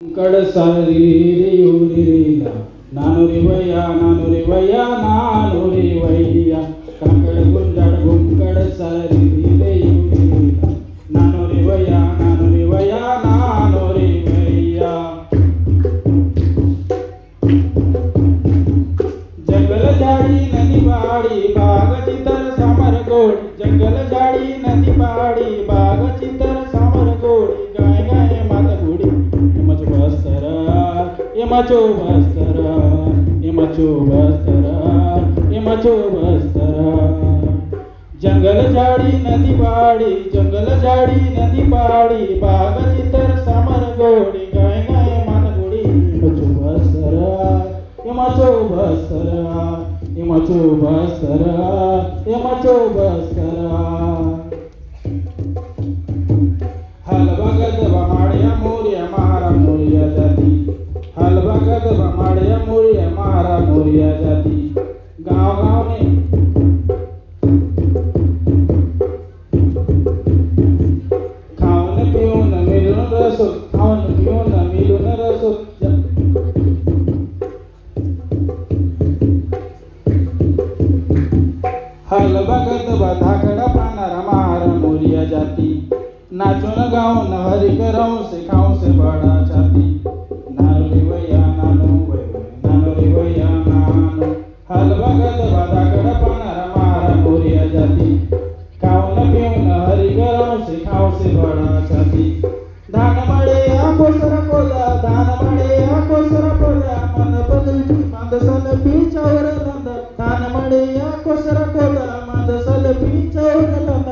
ಕಡಸರಿರಿಯೂರಿರಿಲ್ಲ ನಾನು ರಿ ವಯ್ಯ ಕಾಕಡ ಗುಂಜಾಡ ಗುಂಕಡ ಸರಿರಿರಿಯೂರಿರಿಲ್ಲ ನಾನು ರಿ ವಯ್ಯ जंगल झाड़ी नदी पहाड़ी बाग चितर सामर गोड़ी जंगल झाड़ी नदी पहाड़ी बाग चितर सामर गोड़ी गाय गाय मात गुड़ी यमचो बस्तरा यमचो बस्तरा यमचो बस्तरा यमचो बस्तरा जंगल झाड़ी नदी पहाड़ी बाग चितर सामर गोड़ी गाय गाय मात गुड़ी यमचो बस्तरा यमचो बस्तरा यमचो बस्तरा यमचो बस्तरा हल भगत बमाड़िया मोरिया मारा मोरिया जाती हल भगत बमाड़िया मोरिया मारा मोरिया जाती गाँव गाँव में खाऊन पिऊन मिलून रसो खाऊन पिऊन मिलून रसो हल भगत धाकड़ा पानारा मारा मोरिया जाती नाचो न गाओ न हरि करो सिखाओ से बड़ा छाती नानो रे वैया नानो हल भगत धाकड़ा पानारा मारा मोरिया जाती खाओ न पियो न हरि करो सिखाओ से बड़ा छाती धान मड़े आको सर पोदा मन बदलती मंद सल पीछावर लंद धान मड़े आको सर पोदा मंद सल पीछावर लंद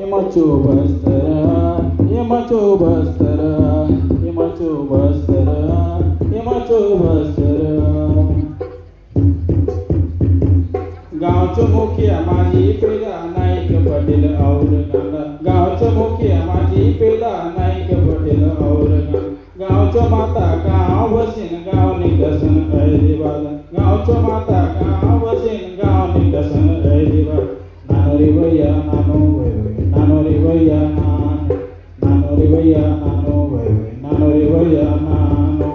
यमचो बस्तरा यमचो बस्तरा यमचो बस्तरा यमचो बस्तरा गावचो मुखिया माझी पेला नाईक पटेल औरंगाबाद गावचो मुखिया माझी पेला नाईक पटेल औरंगाबाद गावचो माता गाव वसीन गाव निदर्शन हैदराबाद गावचो माता गाव वसीन गाव निदर्शन हैदराबाद नानो रे वैया नानो रे वैया नानो रे वैया नानो रे वैया नानो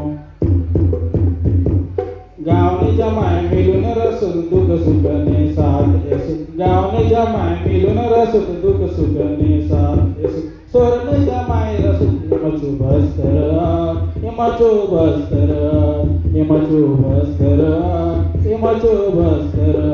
गाँव ने जमाए मिलून रसून दुख सुख ने साथ येसु गाँव ने जमाए मिलून रसून दुख सुख ने साथ येसु सोर ने जमाए रसून यमचो बस्तरा यमचो बस्तरा यमचो बस्तरा यमचो बस्तरा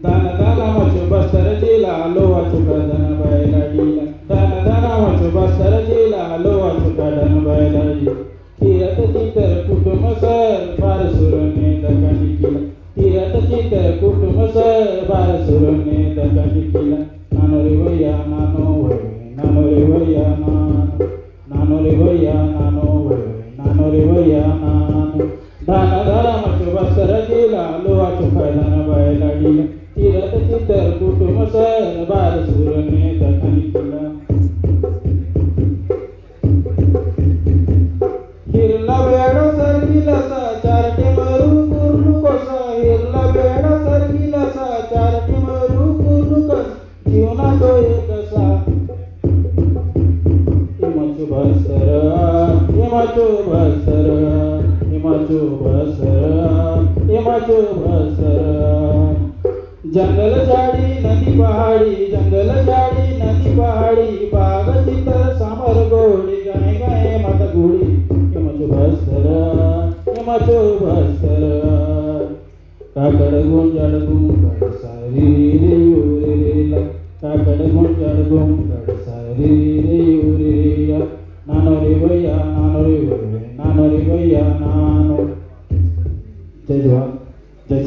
दान मचो बस्तर जिला लोवा चुका धन बैला डीला दान मचो बस्तर जिला लोवा चुका धन बैला डीला तीरथ चितर कुटुंब सर बार सुरने दखंडी किला तीरथ चितर कुटुंब सर बार सुरने दखंडी किला नानो रे वैया नानो रे वैया नानो रे वैया नानो रे वैया नानो धान मचो बस्तर जिला लोवा चुका धन बैला डीला तीरथ चितर कुटुंब सर बार सुरने दखंडी किला हिरला बेड़ा सरगिला सा चारटे मरू कुर्लू कोसा हिरला बेड़ा सरगिला सा चारटे मरू कुर्लू कोसा जीवना तो एक सा यमचो बस्तरा यमचो बस्तरा यमचो बस्तरा यमचो बस्तरा जंगल झाड़ी नदी पहाड़ी बाग चितर सामर गोड़ी गाय गाय मत गुड़ी यमचो बस्तरा काकड़ गुंजड़ गुंकड़ सरिरियूरिरिला काकड़ गुंजड़ गुंकड़ सरिरियूरिरिला नानो रे वैया नानो जय जवान जय